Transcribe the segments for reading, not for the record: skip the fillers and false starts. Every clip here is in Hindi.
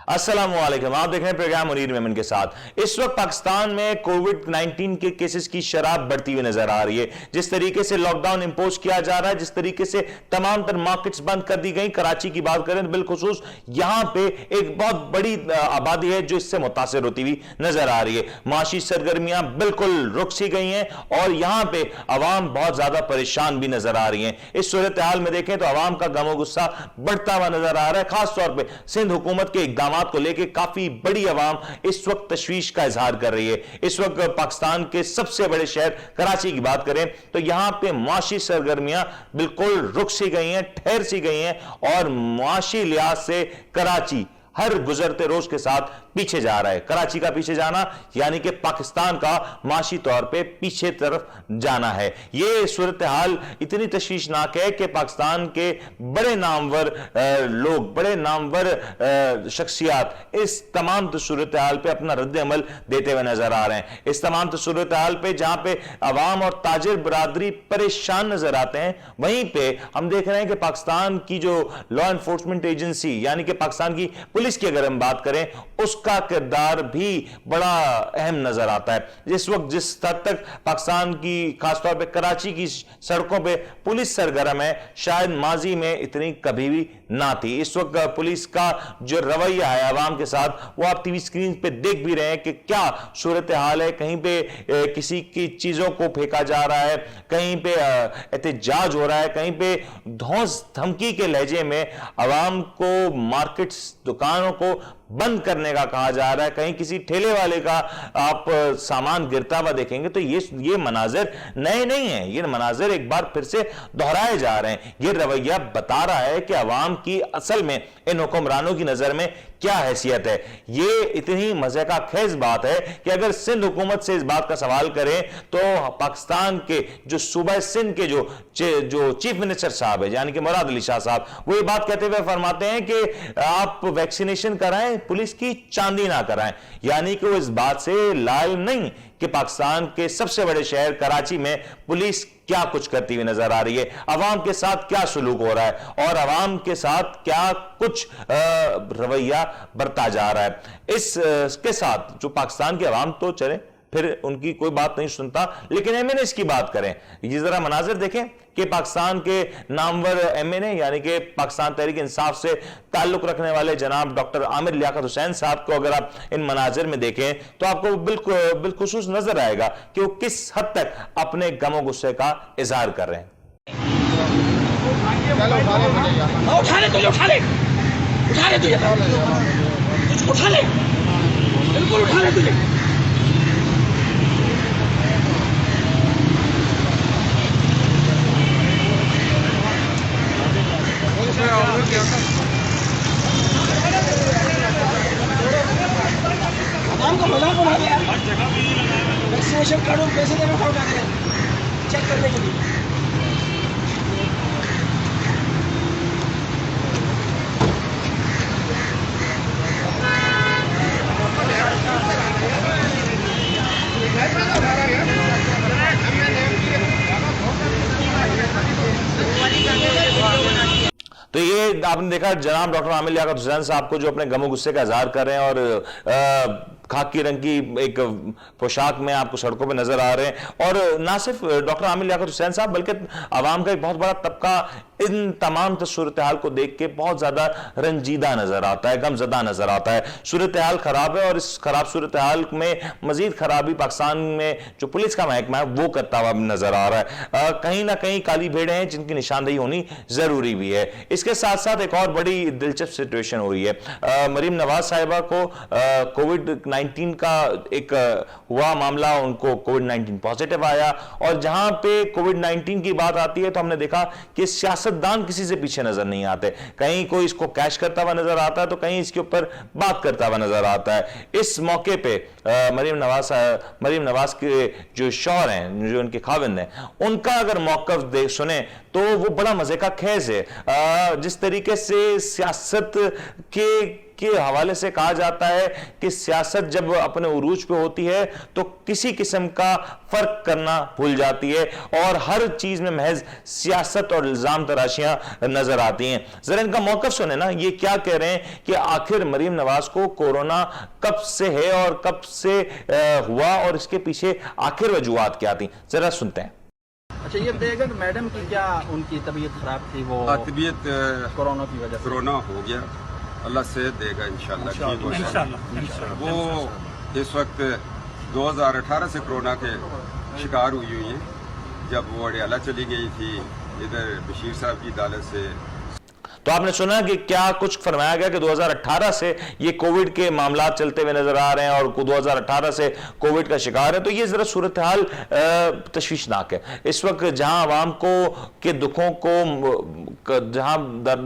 अस्सलामुअलैकुम, आप देख रहे हैं प्रोग्राम मुनीर मेमन के साथ। इस वक्त पाकिस्तान में कोविड-19 के केसेस की शराब बढ़ती हुई नजर आ रही है। जिस तरीके से लॉकडाउन इंपोज किया जा रहा है, जिस तरीके से तमाम तर मार्केट्स बंद कर दी गई, कराची की बात करें तो बिलखुसूस यहां पे एक बहुत बड़ी आबादी है जो इससे मुतासिर होती हुई नजर आ रही है। माशी सरगर्मियां बिल्कुल रुक सी गई हैं और यहां पे अवाम बहुत ज्यादा परेशान भी नजर आ रही है। इस सूरत हाल में देखें तो अवाम का गमो गुस्सा बढ़ता हुआ नजर आ रहा है। खासतौर पर सिंध हुकूमत के इकदाम को लेकर काफी बड़ी आवाम इस वक्त तशवीश का इजहार कर रही है। इस वक्त पाकिस्तान के सबसे बड़े शहर कराची की बात करें तो यहां पे मुआशी सरगर्मियां बिल्कुल रुक सी गई हैं, ठहर सी गई हैं और मुआशी लिहाज से कराची हर गुजरते रोज के साथ पीछे जा रहा है। कराची का पीछे जाना यानी कि पाकिस्तान का माशी तौर पे पीछे तरफ जाना है। यह सूरत हाल इतनी तशवीशनाक है कि पाकिस्तान के बड़े नामवर लोग, बड़े नामवर शख्सियात इस तमाम सूरत हाल पे अपना रद्द अमल देते हुए नजर आ रहे हैं। इस तमाम सूरत हाल पे जहां पे अवाम और ताजिर बरादरी परेशान नजर आते हैं, वहीं पे हम देख रहे हैं कि पाकिस्तान की जो लॉ एनफोर्समेंट एजेंसी यानी कि पाकिस्तान की पुलिस की अगर हम बात करें, उसका किरदार भी बड़ा अहम नजर आता है। जिस वक्त जिस हद तक पाकिस्तान की खासतौर पे कराची की सड़कों पे पुलिस सरगर्म है, शायद माजी में इतनी कभी भी ना थी। इस वक्त पुलिस का जो रवैया है अवाम के साथ, वो आप टीवी स्क्रीन पे देख भी रहे हैं कि क्या सूरत हाल है। कहीं पे किसी की चीजों को फेंका जा रहा है, कहीं पे एहतजाज हो रहा है, कहीं पे धौंस धमकी के लहजे में अवाम को मार्केट्स, दुकानों को बंद करने का कहा जा रहा है। कहीं किसी ठेले वाले का आप सामान गिरता हुआ देखेंगे तो ये मनाजिर नए नहीं है, ये मनाजिर एक बार फिर से दोहराए जा रहे हैं। ये रवैया बता रहा है कि अवाम की असल में इन हुक्मरानों की नजर में क्या हैसियत है। ये इतनी मजे का खेज बात है कि अगर सिंध हुकूमत से इस बात का सवाल करें तो पाकिस्तान के जो सूबा सिंध के जो चीफ मिनिस्टर साहब है यानी कि मुराद अली शाह साहब, वो ये बात कहते हुए फरमाते हैं कि आप वैक्सीनेशन कराएं, पुलिस की चांदी ना कराएं। यानी कि वो इस बात से लाइल नहीं कि पाकिस्तान के सबसे बड़े शहर कराची में पुलिस क्या कुछ करती हुई नजर आ रही है, अवाम के साथ क्या सलूक हो रहा है और अवाम के साथ क्या कुछ रवैया बरता जा रहा है। इसके साथ जो पाकिस्तान की अवाम तो चले फिर उनकी कोई बात नहीं सुनता, लेकिन एमएनए की बात करें, ये जरा मनाजिर देखें कि पाकिस्तान के नामवर एमएनए यानी कि पाकिस्तान तहरीक इंसाफ से ताल्लुक रखने वाले जनाब डॉक्टर आमिर लियाकत हुसैन साहब को अगर आप इन मनाजिर में देखें तो आपको बिल्खुसूस नजर आएगा कि वो किस हद तक अपने गमो गुस्से का इजहार कर रहे हैं। उठा ले तुझे, उठा ले, उठा ले तुझे, तुझे उठा ले, बिल्कुल उठा ले तुझे। आवाम का मजाक बना दिया। वैक्सीनेशन कार्ड में पैसे देना उठा के चेक करने के लिए। तो ये आपने देखा जनाब डॉक्टर आमिर लियाकत हुसैन साहब को जो अपने गमो गुस्से का इजहार कर रहे हैं और खाकी रंग की एक पोशाक में आपको सड़कों पे नजर आ रहे हैं। और ना सिर्फ डॉक्टर आमिर लियाकत हुसैन साहब बल्कि आवाम का एक बहुत बड़ा तबका इन तमाम सूरत हाल को देख के बहुत ज्यादा रंजीदा नजर आता है, गमजदा नजर आता है। सूरत हाल खराब है और इस खराब सूरत हाल में मजीद खराबी पाकिस्तान में जो पुलिस का महकमा है वो करता हुआ नजर आ रहा है। कहीं ना कहीं काली भेड़ें हैं जिनकी निशानदेही होनी जरूरी भी है। इसके साथ साथ एक और बड़ी दिलचस्प सिचुएशन हुई है। मरीम नवाज साहिबा को कोविड-19 का एक हुआ मामला, उनको कोविड-19 पॉजिटिव आया और जहां पे कोविड-19 की बात आती है तो हमने देखा कि सियासतदान किसी से पीछे नजर नहीं आते। कहीं कोई इसको कैश करता हुआ नजर आता है तो कहीं इसके ऊपर बात करता हुआ नजर आता है। इस मौके पे मरीम नवाज के जो शौहर हैं, जो उनके खाविंद हैं, उनका अगर मौकफ सुने तो वो बड़ा मजे का खेज है। जिस तरीके से सियासत के के हवाले से कहा जाता है कि सियासत जब अपने उरूज पे होती है तो किसी किस्म का फर्क करना भूल जाती है और हर चीज में महज सियासत और इल्जाम तराशियां नजर आती हैं। जरा इनका मौकफ सुने ना, ये क्या कह रहे हैं कि आखिर मरीम नवाज को कोरोना कब से है और कब से हुआ और इसके पीछे आखिर वजूहात क्या थी, जरा सुनते हैं। अच्छा, ये बताइएगा कि मैडम की क्या उनकी तबीयत खराब थी? वो तबीयत कोरोना की वजह से कोरोना हो गया, अल्लाह सेहत देगा इंशाल्लाह, ठीक हो जाएगा। वो इस वक्त 2018 से कोरोना के शिकार हुई है, जब वो अडयाला चली गई थी इधर बशीर साहब की अदालत से। तो आपने सुना कि क्या कुछ फरमाया गया कि 2018 से ये कोविड के मामला चलते हुए नजर आ रहे हैं और 2018 से कोविड का शिकार है। तो ये जरा सूरत हाल तशवीशनाक है इस वक्त, जहां आवाम को के दुखों को जहां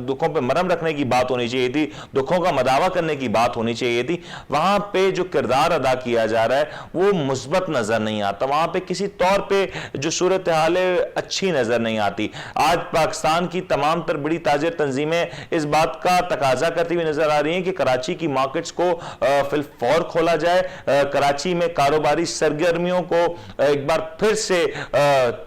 दुखों पे मरहम रखने की बात होनी चाहिए थी, दुखों का मदावा करने की बात होनी चाहिए थी, वहां पे जो किरदार अदा किया जा रहा है वो मुस्बत नजर नहीं आता। वहां पे किसी तौर पे जो सूरत हाल है अच्छी नजर नहीं आती। आज पाकिस्तान की तमाम तर बड़ी ताजिर तंजीमें इस बात का तकाजा करती हुई नजर आ रही हैं कि कराची की मार्केट्स को फिलफौर खोला जाए, कराची में कारोबारी सरगर्मियों को एक बार फिर से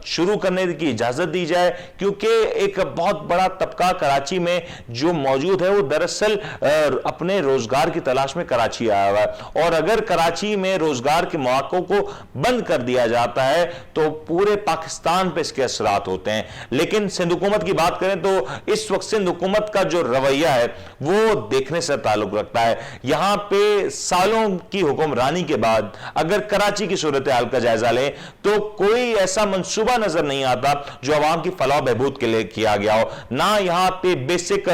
शुरू करने की इजाजत दी जाए, क्योंकि एक बहुत बड़ा तबका कराची में जो मौजूद है वो दरअसल अपने रोजगार की तलाश में कराची आया हुआ है। और अगर कराची में रोजगार के मौकों को बंद कर दिया जाता है तो पूरे पाकिस्तान पे इसके असरात होते हैं। लेकिन सिंध हुकूमत की बात करें तो इस वक्त सिंध हुकूमत का जो रवैया है वो देखने से ताल्लुक रखता है। यहां पे सालों की हुक्मरानी के बाद अगर कराची की सूरत हाल का जायजा लें तो कोई ऐसा मंसूबा नजर नहीं आता जो आवाम की फलाह बहबूद के लिए किया गया हो। ना यहां पे बेसिक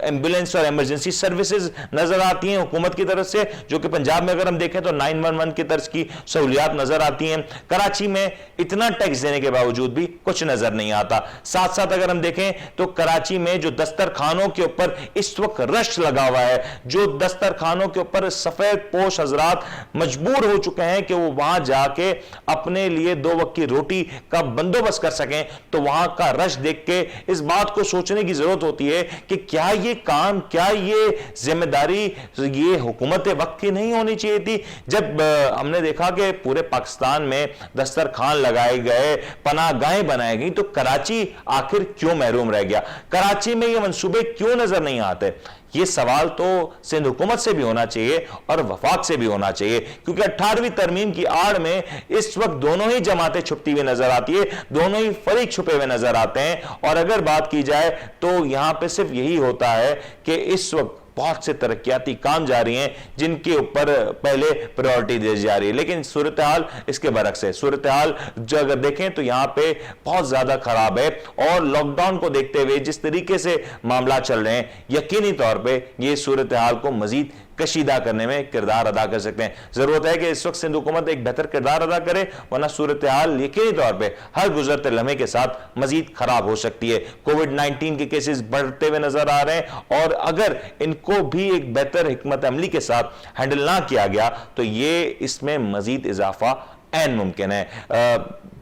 एम्बुलेंस और इमरजेंसी सर्विसेज नजर आती हैं हुकूमत की तरफ से, जो कि पंजाब में अगर हम देखें तो 911 की तर्ज की सहूलियात नजर आती हैं। कराची में इतना टैक्स देने के बावजूद भी कुछ नजर नहीं आता। साथ साथ अगर हम देखें तो कराची में जो दस्तरखानों के ऊपर इस वक्त रश लगा हुआ है, जो दस्तरखानों के ऊपर सफेद पोश हजरात मजबूर हो चुके हैं कि वो वहां जाके अपने लिए 2 वक्त की रोटी का बंदोबस्त कर सकें, तो वहां का रश देख के इस बात को सोचने की जरूरत होती है कि क्या ये काम, क्या ये जिम्मेदारी ये हुकूमत वक्त की नहीं होनी चाहिए थी। जब हमने देखा कि पूरे पाकिस्तान में दस्तरखान लगाए गए, पनाहगाहें बनाई गई, तो कराची आखिर क्यों महरूम रह गया? कराची में ये मंसूबे क्यों नजर नहीं आते? ये सवाल तो सिंध हुकूमत से भी होना चाहिए और वफाक से भी होना चाहिए, क्योंकि 18वीं तरमीम की आड़ में इस वक्त दोनों ही जमातें छुपती हुई नजर आती है, दोनों ही फरीक छुपे हुए नजर आते हैं। और अगर बात की जाए तो यहां पे सिर्फ यही होता है कि इस वक्त बहुत से तरक्याती काम जारी हैं जिनके ऊपर पहले प्रायोरिटी दी जा रही है, लेकिन सूरत हाल इसके बरक्स है। सूरत हाल जो अगर देखें तो यहां पे बहुत ज्यादा खराब है और लॉकडाउन को देखते हुए जिस तरीके से मामला चल रहे हैं, यकीनी तौर पे ये सूरत हाल को मजीद कशीदा करने में किरदार अदा कर सकते हैं। जरूरत है कि इस वक्त सिंध हुकूमत एक बेहतर किरदार अदा करे, वरना सूरत हाल यकीनी तौर पे हर गुजरते लम्हे के साथ मजीद खराब हो सकती है। कोविड-19 के केसेस बढ़ते हुए नजर आ रहे हैं और अगर इनको भी एक बेहतर हिकमत अमली के साथ हैंडल ना किया गया तो ये इसमें मजीद इजाफा ऐन मुमकिन है।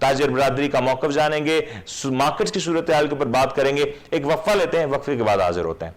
ताजिर बरादरी का मौकफ जानेंगे, मार्केट की सूरत हाल के ऊपर बात करेंगे। एक वक्फा लेते हैं, वक्फे के बाद हाजिर होते हैं।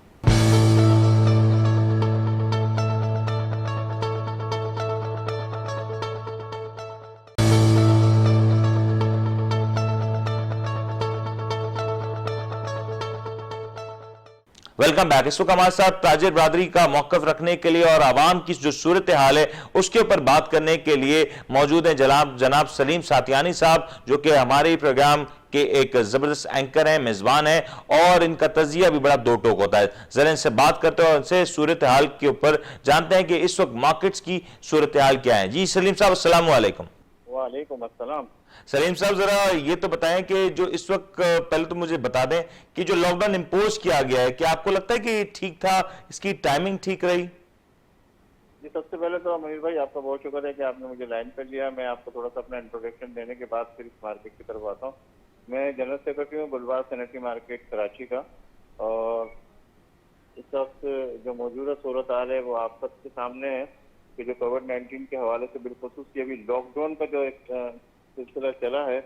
Welcome back. इस वक्त हमारे साथ ताजिर बरादरी का मौकफ रखने के लिए और आवाम की जो सूरत हाल है उसके ऊपर बात करने के लिए मौजूद हैं जनाब सलीम सातियानी साहब, जो कि हमारे प्रोग्राम के एक जबरदस्त एंकर हैं, मेजबान हैं और इनका तजिया भी बड़ा दो टोक होता है। जरा इनसे बात करते हैं और इनसे सूरत हाल के ऊपर जानते हैं कि इस वक्त मार्केट्स की सूरत हाल क्या है। जी सलीम साहब, अस्सलाम वालेकुम। वालेकुम अस्सलाम। सलीम साहब, जरा ये तो बताएं कि जो इस वक्त, पहले तो मुझे बता दें कि जो लॉकडाउन इंपोज किया गया है, क्या आपको लगता है कि ठीक था, इसकी टाइमिंग ठीक रही? जी, सबसे पहले तो अमीर भाई आपका बहुत शुक्र है कि आपने मुझे लाइन पर लिया। मैं आपको थोड़ा सा अपना इंट्रोडक्शन देने के बाद फिर इस मार्केट की तरफ आता हूँ। मैं जनरल सेक्रेटरी हूँ बुलवार सैनिटरी मार्केट कराची का, और इस वक्त जो मौजूदा सूरत हाल है वो आप सबके सामने है कि जो कोविड-19 के हवाले से बिलखुसूस ये अभी लॉकडाउन का जो एक सिलसिला चला है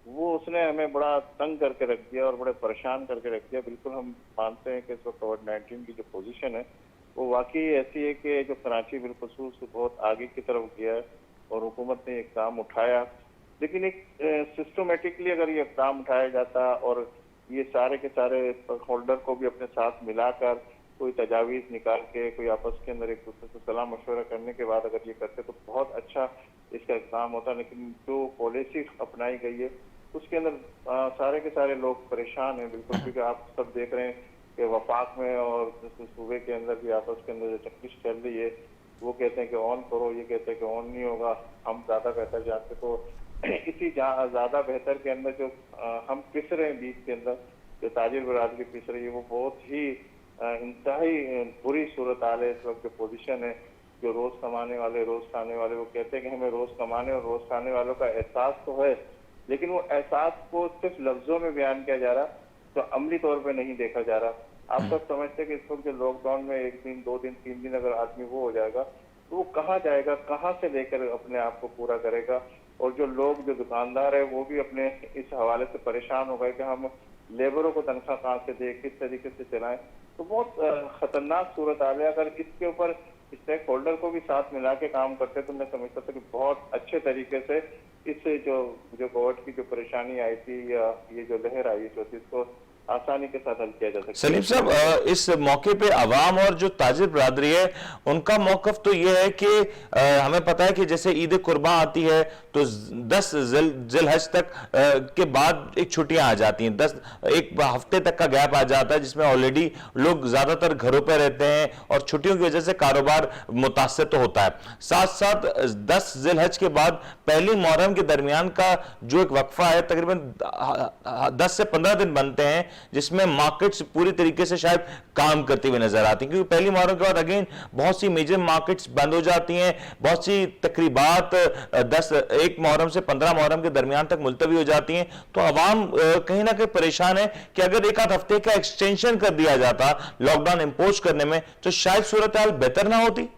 वो उसने हमें बड़ा तंग करके रख दिया और बड़े परेशान करके रख दिया। बिल्कुल हम मानते हैं कि इस वक्त कोविड-19 की जो पोजीशन है वो वाकई ऐसी है कि जो कराची बिलखुसूस बहुत आगे की तरफ गया है और हुकूमत ने एक काम उठाया, लेकिन एक सिस्टमेटिकली अगर ये काम उठाया जाता और ये सारे के सारे होल्डर को भी अपने साथ मिलाकर कोई तजावीज निकाल के कोई आपस के अंदर एक दूसरे से सलाह मशवरा करने के बाद अगर ये करते तो बहुत अच्छा इसका काम होता। लेकिन जो पॉलिसी अपनाई गई है उसके अंदर सारे के सारे लोग परेशान हैं बिल्कुल, क्योंकि आप सब देख रहे हैं कि वफाक में और सूबे के अंदर भी आपस के अंदर जो तफ्तीश चल रही है, वो कहते हैं कि ऑन करो, ये कहते हैं कि ऑन नहीं होगा, हम ज़्यादा बेहतर जानते। तो इसी ज़्यादा बेहतर के अंदर जो हम पिस रहे हैं बीच के अंदर, जो ताजिर बरादरी पिस रही है, वो बहुत ही इंतहाई बुरी सूरत हाल है। इस वक्त जो पोजीशन है, जो रोज कमाने वाले रोज खाने वाले, वो कहते हैं कि हमें रोज कमाने और रोज खाने वालों का एहसास तो है, लेकिन वो एहसास को सिर्फ लफ्जों में बयान किया जा रहा, तो अमली तौर पे नहीं देखा जा रहा। आप सब समझते हैं कि इस वक्त जो लॉकडाउन में 1 दिन 2 दिन 3 दिन अगर आदमी वो हो जाएगा तो वो कहाँ जाएगा, कहाँ से लेकर अपने आप को पूरा करेगा। और जो लोग जो दुकानदार है वो भी अपने इस हवाले से परेशान हो गए कि हम लेबरों को तनख्वाह कहाँ से दें, किस तरीके से चलाएं। तो बहुत खतरनाक सूरत हाल है। अगर इसके ऊपर स्टेक होल्डर को भी साथ मिला के काम करते तो मैं समझता था कि बहुत अच्छे तरीके से इससे जो कोविड की जो परेशानी आई थी या ये जो लहर आई थी इसको आसानी के साथ हल किया जा सकता है। सलीम साहब, इस मौके पे अवाम और जो ताजिर बरादरी है उनका मौकफ तो ये है कि हमें पता है कि जैसे ईद कुर्बान आती है तो 10 जिलहज तक के बाद एक छुट्टियां आ जाती हैं, 1 हफ्ते तक का गैप आ जाता है जिसमें ऑलरेडी लोग ज्यादातर घरों पर रहते हैं और छुट्टियों की वजह से कारोबार मुतासर तो होता है। साथ साथ 10 जिलहज के बाद पहली मुहर्रम के दरमियान का जो एक वक्फा है तकरीबन 10 से 15 दिन बनते हैं जिसमें मार्केट्स पूरी तरीके से शायद काम करती हुई नजर आती हैं, क्योंकि पहली मुहर्रम के बाद अगेन बहुत सी मेजर मार्केट्स बंद हो जाती हैं, बहुत सी तकरीबात 1 मुहर्रम से 15 मुहर्रम के दरमियान तक मुलतवी हो जाती हैं। तो अवाम कहीं ना कहीं परेशान है कि अगर 1 आध हफ्ते का एक्सटेंशन कर दिया जाता लॉकडाउन इंपोज करने में तो शायद सूरत हाल बेहतर ना होती।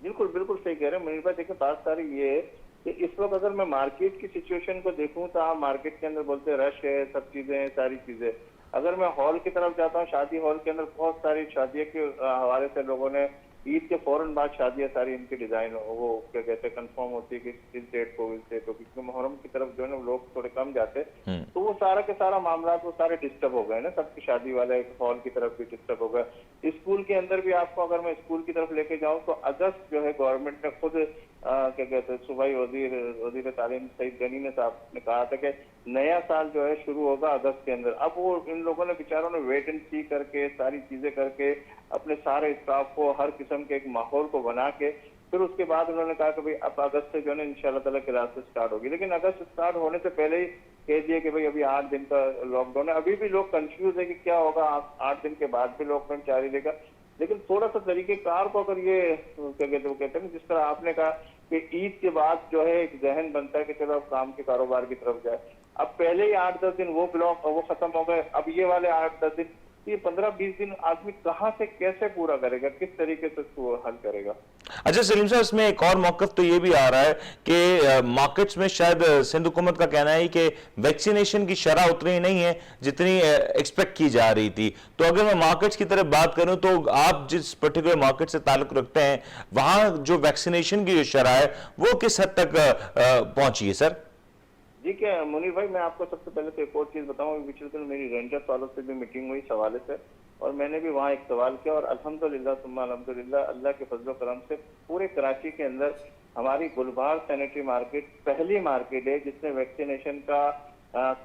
बिल्कुल बिल्कुल सही कह रहे हैं मुनीर भाई। देखिए बात सारी ये है कि इस वक्त अगर मैं मार्केट की सिचुएशन को देखूं तो आप मार्केट के अंदर बोलते हैं रश है, सब चीजें हैं, सारी चीजें। अगर मैं हॉल की तरफ जाता हूँ, शादी हॉल के अंदर बहुत सारी शादियों के हवाले से लोगों ने ईद के फौरन बाद शादियां सारी इनकी डिजाइन वो क्या कहते हैं कंफर्म होती है कि इस डेट को इस डेट को, क्योंकि मुहर्रम की तरफ जो है ना लोग थोड़े कम जाते, तो वो सारा के सारा मामला वो सारे डिस्टर्ब हो गए ना, सबकी शादी वाले हॉल की तरफ भी डिस्टर्ब हो गए। स्कूल के अंदर भी आपको अगर मैं स्कूल की तरफ लेके जाऊँ तो अगस्त जो है गवर्नमेंट ने खुद क्या कहते हैं सूबाई वजीर तालीम सईद गनी ने साहब ने कहा था कि नया साल जो है शुरू होगा अगस्त के अंदर। अब वो इन लोगों ने बेचारों ने वेट एंड सी करके सारी चीजें करके अपने सारे स्टाफ को हर किस्म के एक माहौल को बना के फिर उसके बाद उन्होंने कहा कि भाई अब अगस्त से जो है ना इंशाल्लाह ताला क्लासेस स्टार्ट होगी। लेकिन अगस्त स्टार्ट होने से पहले ही कह दिया कि भाई अभी 8 दिन का लॉकडाउन है। अभी भी लोग कंफ्यूज है कि क्या होगा, 8 दिन के बाद भी लॉकडाउन जारी रहेगा। लेकिन थोड़ा सा तरीकेकार को अगर ये क्या कहते हैं जिस तरह आपने कहा कि ईद के बाद जो है एक जहन बनता है कि चलो अब काम के कारोबार की तरफ जाए। अब पहले ही 8-10 दिन वो ब्लॉक वो खत्म हो गए, अब ये वाले 8-10 दिन, ये 15-20 दिन आदमी कहां से कैसे पूरा करेगा, किस तरीके से इसको हल करेगा। अच्छा सलीम साहब, इसमें एक और मौकफ तो ये भी आ रहा है कि मार्केट्स में शायद सिंध हुकूमत का कहना है कि वैक्सीनेशन की शरह उतनी नहीं है जितनी एक्सपेक्ट की जा रही थी। तो अगर मैं मार्केट्स की तरफ बात करूं तो आप जिस पर्टिकुलर मार्केट से ताल्लुक रखते हैं वहां जो वैक्सीनेशन की जो शरह है वो किस हद तक पहुंची है सर? जी क्या मुनीर भाई, मैं आपको सबसे पहले तो एक और चीज बताऊं, पिछले दिन मेरी रेंजर्स वालों से भी मीटिंग हुई इस हवाले से और मैंने भी वहाँ एक सवाल किया और अल्हम्दुलिल्लाह सुम्मा अल्हम्दुलिल्लाह अल्लाह के फजल करम से पूरे कराची के अंदर हमारी गुलबार सैनिटरी मार्केट पहली मार्केट है जिसने वैक्सीनेशन का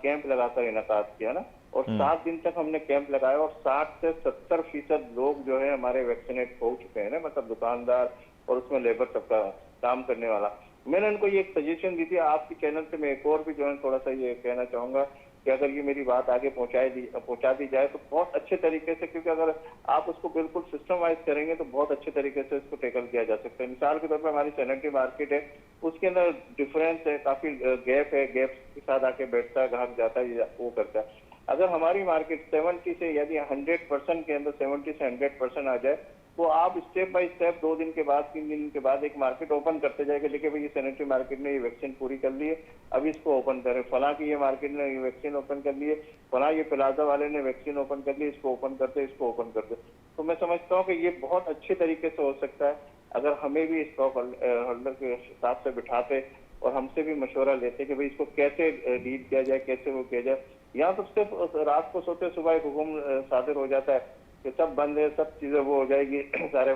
कैंप लगाकर इनकाद किया ना, और 7 दिन तक हमने कैंप लगाया और 60 से 70% लोग जो है हमारे वैक्सीनेट हो चुके हैं ना, मतलब दुकानदार और उसमें लेबर सबका काम करने वाला। मैंने उनको ये एक सजेशन दी थी, आपके चैनल से मैं एक और भी जो है थोड़ा सा ये कहना चाहूंगा कि अगर ये मेरी बात आगे पहुंचा दी जाए तो बहुत अच्छे तरीके से, क्योंकि अगर आप उसको बिल्कुल सिस्टम वाइज करेंगे तो बहुत अच्छे तरीके से इसको टैकल किया जा सकता है। मिसाल के तौर पर हमारी सैनिटरी मार्केट है, उसके अंदर डिफरेंस है, काफी गैप है, गैप के साथ आके बैठता है, ग्राहक जाता है, वो करता है। अगर हमारी मार्केट 70 से यदि 100% के अंदर 70 से 100% आ जाए तो आप स्टेप बाय स्टेप 2 दिन के बाद 3 दिन के बाद एक मार्केट ओपन करते जाएंगे। देखिए भाई, ये सैनिटरी मार्केट ने ये वैक्सीन पूरी कर ली है, अभी इसको ओपन करें। फला की ये मार्केट ने ये वैक्सीन ओपन कर ली है, फला ये प्लाजा वाले ने वैक्सीन ओपन कर ली, इसको ओपन करते, इसको ओपन करते। तो मैं समझता हूँ कि ये बहुत अच्छे तरीके से हो सकता है अगर हमें भी स्टॉक होल्डर के हिसाब से बिठाते और हमसे भी मशवरा लेते कि भाई इसको कैसे डील किया जाए, कैसे वो किया जाए। यहाँ तो सिर्फ रात को सोते सुबह एक हुक्म सादिर हो जाता है कि सब बंद है, सब चीजें वो हो जाएगी सारे,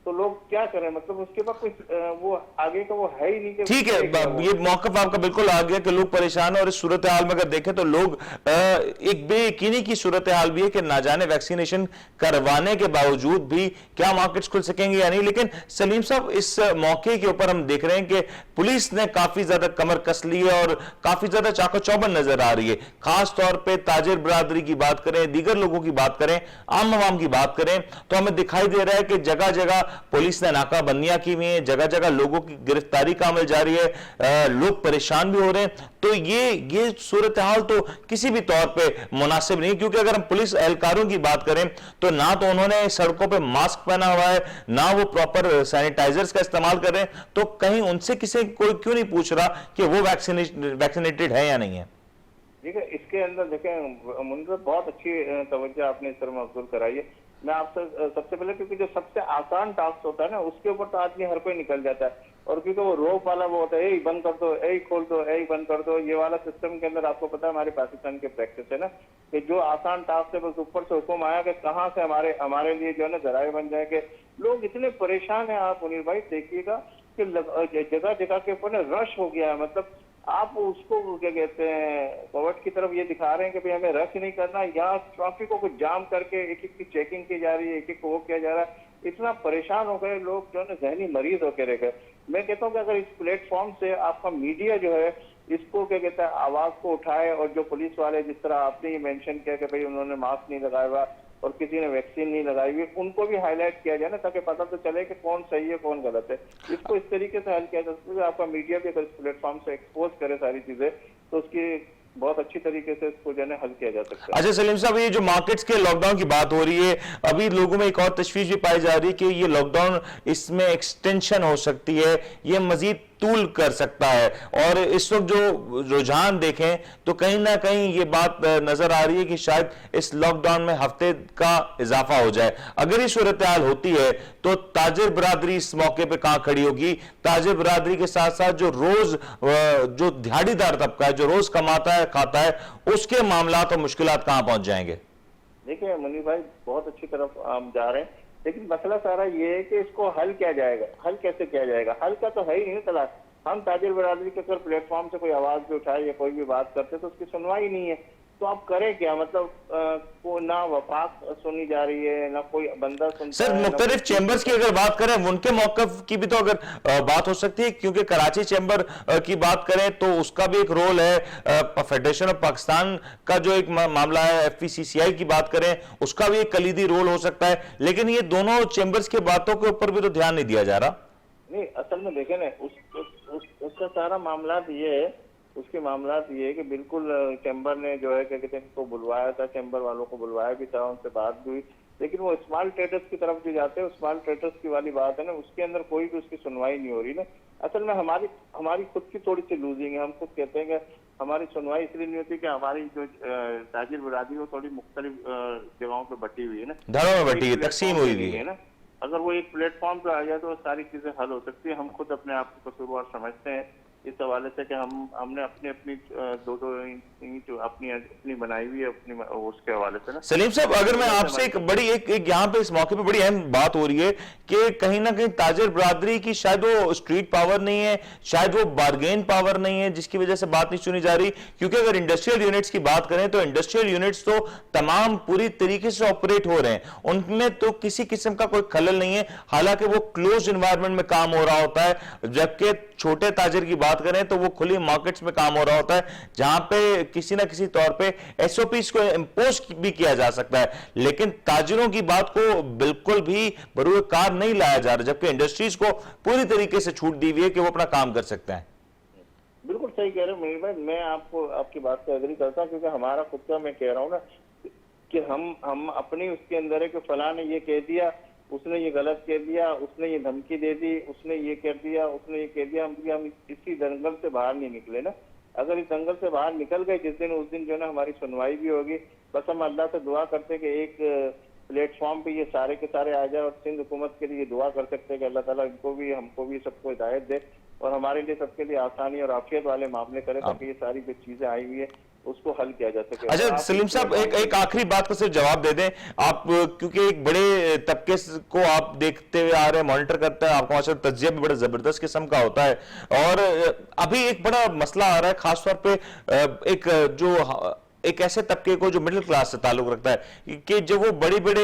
तो लोग क्या करें? मतलब उसके बाद कुछ वो आगे का वो है ही नहीं कि ठीक है, ये मौकफ आपका बिल्कुल आ गया कि लोग परेशान हैं। और इस सूरत हाल में अगर देखें तो लोग एक बेयकीनी की सूरत हाल भी है कि ना जाने वैक्सीनेशन करवाने के बावजूद भी क्या मार्केट्स खुल सकेंगे या नहीं। लेकिन सलीम साहब, इस मौके के ऊपर हम देख रहे हैं कि पुलिस ने काफी ज्यादा कमर कस ली है और काफी ज्यादा चाको चौबंद नजर आ रही है। खास तौर पर ताजिर बरादरी की बात करें, दीगर लोगों की बात करें, आम आवाम की बात करें, तो हमें दिखाई दे रहा है कि जगह जगह पुलिस ने नाकाबंदियां की हुई हैं, जगह जगह लोगों की गिरफ्तारी का अमल जारी है, लोग परेशान भी हो रहे हैं। तो ये सूरत हाल तो किसी भी तौर पे मुनासिब नहीं, क्योंकि अगर हम पुलिस एहलकारों की बात करें तो ना तो उन्होंने सड़कों पे मास्क पहना हुआ है, ना वो प्रॉपर सैनिटाइजर्स का इस्तेमाल कर रहे हैं। तो कहीं उनसे किसी कोई क्यों नहीं पूछ रहा कि वो वैक्सीनेटेड है या नहीं है? ठीक है, इसके अंदर देखें मुनकर, बहुत अच्छी तवज्जो आपने इस तरह मफसूल कराई है। मैं आपसे सबसे पहले, क्योंकि जो सबसे आसान टास्क होता है ना, उसके ऊपर तो आदमी हर कोई निकल जाता है। और क्योंकि वो रोप वाला वो होता है, यही बंद कर दो, यही खोल दो, यही बंद कर दो, ये वाला सिस्टम के अंदर आपको पता है हमारे पाकिस्तान की प्रैक्टिस है ना, कि जो आसान टास्क है बस ऊपर से हुक्म आया कि कहाँ से हमारे लिए जो है ना जराए बन जाए। कि लोग इतने परेशान है, आप मुनीर भाई देखिएगा कि जगह जगह के ऊपर ना रश हो गया है। मतलब आप उसको क्या कहते हैं, कोविड की तरफ ये दिखा रहे हैं कि भाई हमें रश नहीं करना, यहाँ ट्रैफिकों को जाम करके एक एक की चेकिंग की जा रही है, एक एक को वो किया जा रहा है। इतना परेशान हो गए लोग, जो है जहनी मरीज होकर रह गए। मैं कहता हूँ कि अगर इस प्लेटफॉर्म से आपका मीडिया जो है इसको क्या कहता है आवाज को उठाए, और जो पुलिस वाले, जिस तरह आपने ये मेंशन किया कि भाई उन्होंने मास्क नहीं लगाया हुआ और किसी ने वैक्सीन नहीं लगाई हुई, उनको भी हाईलाइट किया जाए ना, ताकि पता तो चले कि कौन सही है कौन गलत है। इसको इस तरीके से हल किया जा सकता है। आपका मीडिया भी अगर इस प्लेटफॉर्म से एक्सपोज करे सारी चीजें, तो उसकी बहुत अच्छी तरीके से इसको जो है हल किया जा सकता है। अच्छा सलीम साहब, ये जो मार्केट्स के लॉकडाउन की बात हो रही है, अभी लोगों में एक और तशवीश भी पाई जा रही है कि ये लॉकडाउन, इसमें एक्सटेंशन हो सकती है, ये मजीद तूल कर सकता है। और इस वक्त जो रुझान देखें तो कहीं ना कहीं ये बात नजर आ रही है कि शायद इस लॉकडाउन में हफ्ते का इजाफा हो जाए। अगर ये सूरत हाल होती है तो ताजिर बरादरी इस मौके पे कहां खड़ी होगी? ताजिर बरादरी के साथ साथ जो रोज जो दिहाड़ीदार तबका है, जो रोज कमाता है खाता है, उसके मामलात और मुश्किलात कहां पहुंच जाएंगे? देखिए मुनीर भाई, बहुत अच्छी तरफ हम जा रहे हैं, लेकिन मसला सारा ये है कि इसको हल क्या जाएगा, हल कैसे किया जाएगा? हल का तो है ही नहीं तलाश। हम ताजिर बरादरी के अगर प्लेटफॉर्म से कोई आवाज भी उठाए या कोई भी बात करते तो उसकी सुनवाई नहीं है, तो आप करें क्या? मतलब ना वफाक सुनी जा रही है, ना कोई बंदा सुनता सर, है। मुख्तलिफ चैम्बर्स की अगर बात करें, उनके मौकफ की भी तो अगर बात हो सकती है, क्योंकि कराची चैम्बर की बात करें तो उसका भी एक रोल है। फेडरेशन ऑफ पाकिस्तान का जो एक मामला है, FPCCI की बात करें, उसका भी एक कलीदी रोल हो सकता है। लेकिन ये दोनों चैम्बर्स की बातों के ऊपर भी तो ध्यान नहीं दिया जा रहा। नहीं, असल में देखें ना, उसका सारा मामला ये है, उसके मामला ये है कि बिल्कुल चैम्बर ने जो है क्या कहते हैं इनको बुलवाया था, चैम्बर वालों को बुलवाया भी था, उनसे बात भी हुई, लेकिन वो स्मॉल ट्रेडर्स की तरफ जो जाते हैं, स्मॉल ट्रेडर्स की वाली बात है ना, उसके अंदर कोई भी उसकी सुनवाई नहीं हो रही ना। असल में हमारी खुद की थोड़ी सी लूजिंग है। हम खुद कहते हैं कि हमारी सुनवाई इसलिए नहीं होती कि हमारी जो ताजिर बरादरी वो थोड़ी मुख्तलिफ जगहों पर बटी हुई है ना, धड़ों में बटी है, तकसीम हुई है ना। अगर वो एक प्लेटफॉर्म पे आ जाए तो सारी चीजें हल हो सकती है। हम खुद अपने आप को कसूरवार समझते हैं इस हवाले से कि हमने अपनी दो ईंट अपनी बनाई हुई है अपनी उसके हवाले से ना। सलीम साहब, अगर मैं आपसे एक बड़ी एक यहाँ पे इस मौके पे बड़ी अहम बात हो रही है कि कहीं ना कहीं ताजिर बरादरी की शायद वो स्ट्रीट पावर नहीं है, शायद वो बार्गेन पावर नहीं है, जिसकी वजह से बात नहीं सुनी जा रही। क्योंकि अगर इंडस्ट्रियल यूनिट्स की बात करें तो इंडस्ट्रियल यूनिट्स तो तमाम पूरी तरीके से ऑपरेट हो रहे हैं, उनमें तो किसी किस्म का कोई खलल नहीं है। हालांकि वो क्लोज एनवायरनमेंट में काम हो रहा होता है, जबकि छोटे ताजिर की बात करें तो वो खुली मार्केट्स में काम हो रहा होता है, जहां पे किसी ना किसी तौर पे SOPs को इंपोज भी किया जा सकता है। लेकिन ताजिरों की बात को बिल्कुल भी बरूए कार नहीं लाया जा रहा, जबकि इंडस्ट्रीज को पूरी तरीके से छूट दी हुई है कि वो अपना काम कर सकते हैं। बिल्कुल सही कह रहे हो मेरे भाई, मैं आपकी बात से एग्री करता हूं, क्योंकि हमारा खुद का मैं कह रहा हूं ना कि हम अपनी उसके अंदर है कि फलां ने ये कह दिया उसने ये गलत कह दिया, उसने ये धमकी दे दी, उसने ये कर दिया, उसने ये कह दिया, हम इसी दंगल से बाहर नहीं निकले ना। अगर इस दंगल से बाहर निकल गए जिस दिन, उस दिन जो है ना हमारी सुनवाई भी होगी। बस हम अल्लाह से दुआ करते कि एक प्लेटफॉर्म पे ये सारे के सारे आ जाए, और सिंध हुकूमत के लिए दुआ कर सकते हैं कि अल्लाह ताला इनको भी, हमको भी, सबको हिदायत दे और हमारे लिए, सबके लिए आसानी और आफियत वाले मामले करे, ताकि ये सारी जो चीजें आई हुई है उसको हल किया जा सके। अच्छा सलीम साहब, एक आखिरी बात का सिर्फ जवाब दे दें आप, क्योंकि एक बड़े तबके को आप देखते हुए आ रहे हैं, मॉनिटर करते हैं, आपका माशाल्लाह तज्जिया भी बड़ा जबरदस्त किस्म का होता है, और अभी एक बड़ा मसला आ रहा है खासतौर पे एक ऐसे तबके को जो मिडिल क्लास से ताल्लुक रखता है कि जो वो बड़े बड़े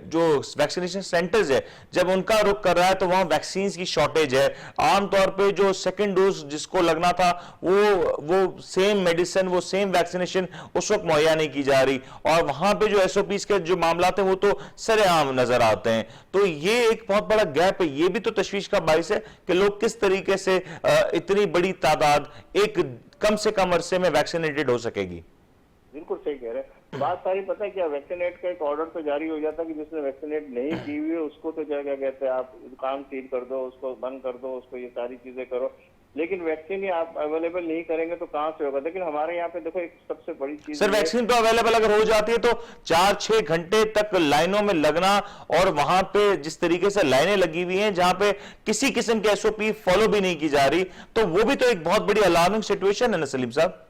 जो वैक्सीनेशन सेंटर्स है, जब उनका रुख कर रहा है तो वहां वैक्सीन की शॉर्टेज है। आमतौर पे जो सेकंड डोज जिसको लगना था वो सेम मेडिसिन, वो सेम वैक्सीनेशन उस वक्त मुहैया नहीं की जा रही, और वहां पे जो एसओपीज के जो मामला है वो तो सरेआम नजर आते हैं। तो ये एक बहुत बड़ा गैप है, ये भी तो तशवीश का बाइस है कि लोग किस तरीके से इतनी बड़ी तादाद एक कम से कम अरसे में वैक्सीनेटेड हो सकेगी। बिल्कुल सही कह रहे हैं। बात सारी पता है क्या, वैक्सीनेट का एक ऑर्डर तो जारी हो जाता है कि जिसने वैक्सीनेट नहीं की हुई है उसको तो क्या क्या कहते हैं, आप दुकान सील कर दो, उसको बंद कर दो, उसको ये सारी चीजें करो, लेकिन वैक्सीन ही आप अवेलेबल नहीं करेंगे तो कहाँ से होगा। लेकिन हमारे यहाँ पे देखो एक सबसे बड़ी चीज, सर वैक्सीन तो अवेलेबल अगर हो जाती है तो 4-6 घंटे तक लाइनों में लगना, और वहां पे जिस तरीके से लाइनें लगी हुई हैं जहां पे किसी किस्म की एसओपी फॉलो भी नहीं की जा रही, तो वो भी तो एक बहुत बड़ी अलार्मिंग सिचुएशन है ना सलीम साहब।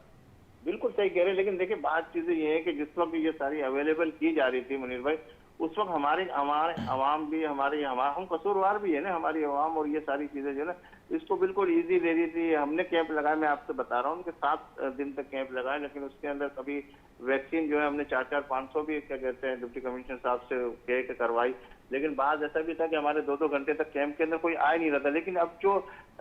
बिल्कुल सही कह रहे हैं, लेकिन देखिए बात चीजें ये है कि जिस वक्त ये सारी अवेलेबल की जा रही थी मुनीर भाई, उस वक्त हमारे अवाम भी, हम कसूरवार भी है ना, हमारी अवाम, और ये सारी चीजें जो है ना इसको बिल्कुल इजी ले रही थी। हमने कैंप लगाया, मैं आपसे बता रहा हूँ कि 7 दिन तक कैंप लगाए, लेकिन उसके अंदर कभी वैक्सीन जो है हमने 400-500 भी क्या कहते हैं डिप्टी कमिश्नर साहब से कह के करवाई, लेकिन बाद ऐसा भी था कि हमारे 2-2 घंटे तक कैंप के अंदर कोई आ ही नहीं रहा था। लेकिन अब जो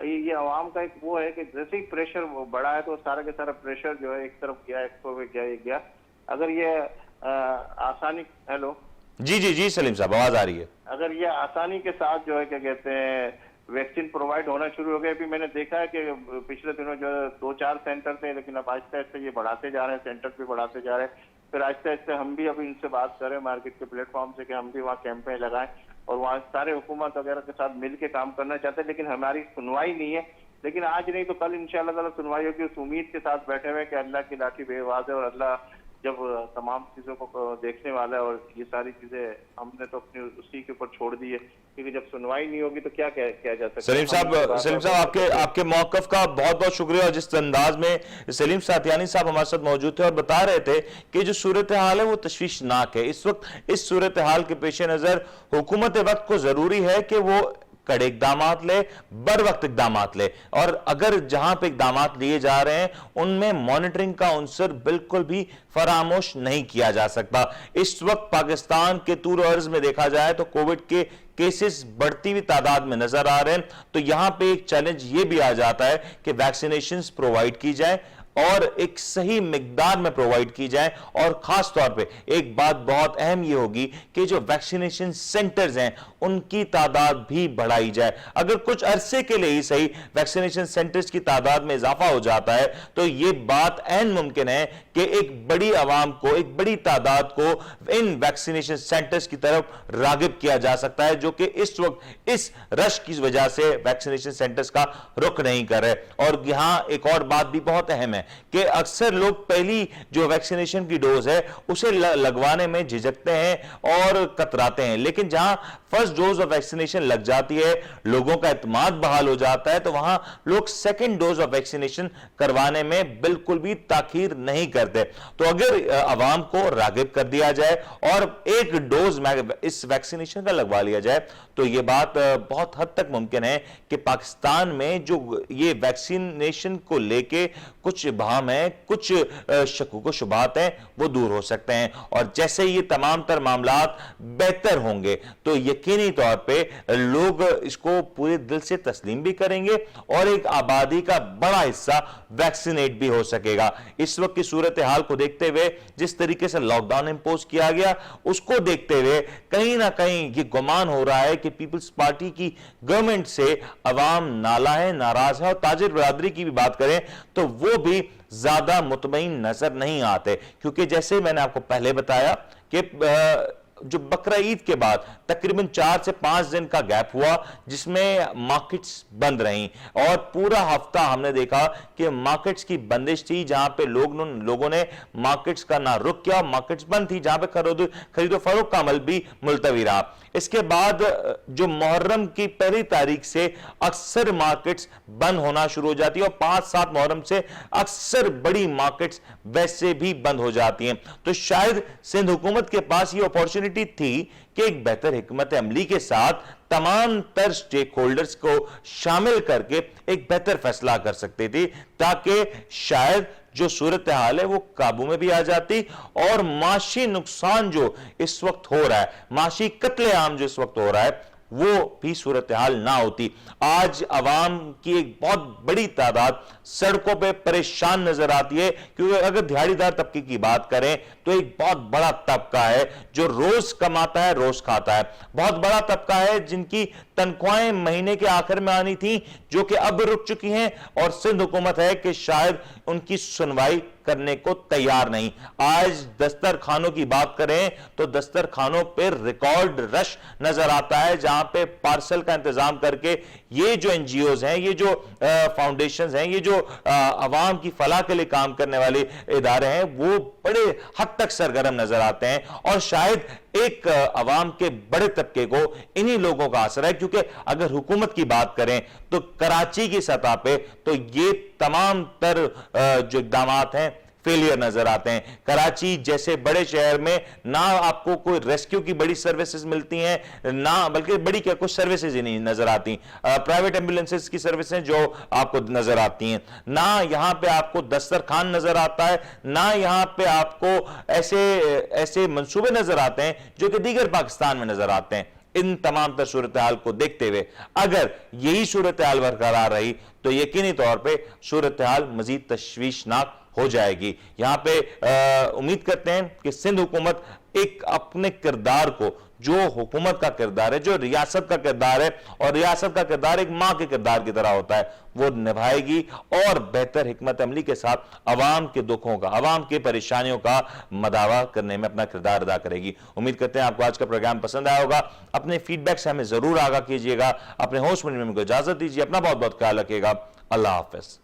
ये आवाम का एक वो है कि जैसे ही प्रेशर वो बढ़ा है तो सारा के सारा प्रेशर जो है एक तरफ गया, एक पे गया। अगर ये आसानी, हेलो जी सलीम साहब आवाज आ रही है, अगर ये आसानी के साथ जो है क्या कहते हैं वैक्सीन प्रोवाइड होना शुरू हो गया, अभी मैंने देखा है कि पिछले दिनों जो 2-4 सेंटर थे, लेकिन अब आहिस्ता आहिस्ता ये बढ़ाते जा रहे हैं, सेंटर भी बढ़ाते जा रहे हैं। फिर आहिस्ता आहिस्ता हम भी अभी इनसे बात करें मार्केट के प्लेटफॉर्म से कि हम भी वहाँ कैंपें लगाएं और वहाँ सारे हुकूमत वगैरह के साथ मिल के काम करना चाहते हैं, लेकिन हमारी सुनवाई नहीं है। लेकिन आज नहीं तो कल इंशाअल्लाह ताला सुनवाई होगी, उस उम्मीद के साथ बैठे हुए कि अल्लाह की लाठी बेआवाज है और अल्लाह जब तमाम चीजों को देखने वाला है, और ये सारी चीजें हमने तो अपनी उसी के ऊपर छोड़ दी है, क्योंकि जब सुनवाई नहीं होगी तो क्या किया जा सकता है। सलीम साहब आपके मौकफ का बहुत बहुत शुक्रिया, और जिस अंदाज में सलीम सातियानी साहब हमारे साथ मौजूद थे और बता रहे थे कि जो सूरत हाल है वो तशवीशनाक है। इस वक्त इस सूरत हाल के पेश नजर हुकूमत वक्त को जरूरी है कि वो कड़े इकदाम ले, बर वक्त इकदाम ले, और अगर जहां पे इकदाम लिए जा रहे हैं उनमें मॉनिटरिंग का उनसर बिल्कुल भी फरामोश नहीं किया जा सकता। इस वक्त पाकिस्तान के तूर अर्ज में देखा जाए तो कोविड के केसेस बढ़ती हुई तादाद में नजर आ रहे हैं, तो यहां पे एक चैलेंज ये भी आ जाता है कि वैक्सीनेशन प्रोवाइड की जाए और एक सही मिकदार में प्रोवाइड की जाए, और खास तौर पे एक बात बहुत अहम ये होगी कि जो वैक्सीनेशन सेंटर्स हैं उनकी तादाद भी बढ़ाई जाए। अगर कुछ अरसे के लिए ही सही वैक्सीनेशन सेंटर्स की तादाद में इजाफा हो जाता है तो ये बात ऐन मुमकिन है कि एक बड़ी आवाम को, एक बड़ी तादाद को इन वैक्सीनेशन सेंटर्स की तरफ रागिब किया जा सकता है, जो कि इस वक्त इस रश की वजह से वैक्सीनेशन सेंटर्स का रुख नहीं कर रहे। और यहां एक और बात भी बहुत अहम है कि अक्सर लोग पहली जो वैक्सीनेशन की डोज है उसे लगवाने में झिझकते हैं और कतराते हैं, लेकिन जहां फर्स्ट डोज ऑफ वैक्सीनेशन लग जाती है, लोगों का इत्मीनान बहाल हो जाता है, तो वहां लोग सेकंड डोज ऑफ वैक्सीनेशन करवाने में बिल्कुल भी ताखीर नहीं करते। तो अगर आवाम को रागिब कर दिया जाए और एक डोज इस वैक्सीनेशन का लगवा लिया जाए तो यह बात बहुत हद तक मुमकिन है कि पाकिस्तान में जो ये वैक्सीनेशन को लेके कुछ इबहम है, कुछ शक्कुक शुबहात हैं, वो दूर हो सकते हैं। और जैसे ये तमाम तर मामलात बेहतर होंगे तो यकीनी तौर पे लोग इसको पूरे दिल से तस्लीम भी करेंगे और एक आबादी का बड़ा हिस्सा वैक्सीनेट भी हो सकेगा। इस वक्त की सूरत हाल को देखते हुए, जिस तरीके से लॉकडाउन इंपोज किया गया, उसको देखते हुए कहीं ना कहीं ये गुमान हो रहा है कि पीपल्स पार्टी की गवर्नमेंट से अवाम नाला है, नाराज है। और ताजिर बरादरी की भी बात करें तो वो भी ज्यादा मुतमईन नजर नहीं आते, क्योंकि जैसे मैंने आपको पहले बताया कि जो बकरा ईद के बाद तकरीबन 4 से 5 दिन का गैप हुआ जिसमें मार्केट्स बंद रहीं और पूरा हफ्ता हमने देखा कि मार्केट्स की बंदिश थी, जहां पे लोगों ने मार्केट्स का ना रुख किया, मार्केट्स बंद थी, जहां पे खरीदो फरोख्त का अमल भी मुलतवी रहा। इसके बाद जो मुहर्रम की पहली तारीख से अक्सर मार्केट्स बंद होना शुरू हो जाती है और 5-7 मुहर्रम से अक्सर बड़ी मार्केट्स वैसे भी बंद हो जाती हैं। तो शायद सिंध हुकूमत के पास ये अपॉर्चुनिटी थी कि एक बेहतर हिकमत अमली के साथ तमाम तर स्टेक होल्डर्स को शामिल करके एक बेहतर फैसला कर सकती थी, ताकि शायद जो सूरत हाल है वो काबू में भी आ जाती और माशी नुकसान जो इस वक्त हो रहा है, माशी कत्लेआम जो इस वक्त हो रहा है, वो भी सूरत हाल ना होती। आज अवाम की एक बहुत बड़ी तादाद सड़कों पे परेशान नजर आती है, क्योंकि अगर दिहाड़ीदार तबके की बात करें तो एक बहुत बड़ा तबका है जो रोज कमाता है, रोज खाता है। बहुत बड़ा तबका है जिनकी तनख्वाहें महीने के आखिर में आनी थी, जो कि अब रुक चुकी हैं और सिंध हुकूमत है कि शायद उनकी सुनवाई करने को तैयार नहीं। आज दस्तरखानों की बात करें तो दस्तरखानों पर रिकॉर्ड रश नजर आता है, जहां पे पार्सल का इंतजाम करके ये जो एनजीओज हैं, ये जो फाउंडेशंस हैं, ये जो अवाम की फलाह के लिए काम करने वाले इदारे हैं, वो बड़े हद तक सरगर्म नजर आते हैं और शायद एक अवाम के बड़े तबके को इन्हीं लोगों का असर है। क्योंकि अगर हुकूमत की बात करें तो कराची की सतह पे तो ये तमाम तर जो इक़दामात हैं फेलियर नजर आते हैं। कराची जैसे बड़े शहर में ना आपको कोई रेस्क्यू की बड़ी सर्विसेज मिलती हैं, ना बल्कि बड़ी क्या कुछ सर्विसेज ही नहीं नजर आती। प्राइवेट एम्बुलेंसेज की सर्विसेज जो आपको नजर आती हैं, ना यहां पे आपको दस्तरखान नजर आता है, ना यहां पे आपको ऐसे मंसूबे नजर आते हैं जो कि दीगर पाकिस्तान में नजर आते हैं। इन तमाम तर सूरत हाल को देखते हुए अगर यही सूरत हाल बरकरार रही तो यकीनी तौर पर सूरत हाल मजीद तशवीशनाक हो जाएगी। यहां पे उम्मीद करते हैं कि सिंध हुकूमत एक अपने किरदार को, जो हुकूमत का किरदार है, जो रियासत का किरदार है, और रियासत का किरदार एक मां के किरदार की तरह होता है, वो निभाएगी और बेहतर हिकमत अमली के साथ अवाम के दुखों का, अवाम की परेशानियों का मदावा करने में अपना किरदार अदा करेगी। उम्मीद करते हैं आपको आज का प्रोग्राम पसंद आया होगा। अपने फीडबैक से हमें जरूर आगाह कीजिएगा। अपने होस्ट में को इजाजत दीजिए। अपना बहुत बहुत ख्याल रखिएगा। अल्लाह हाफिज।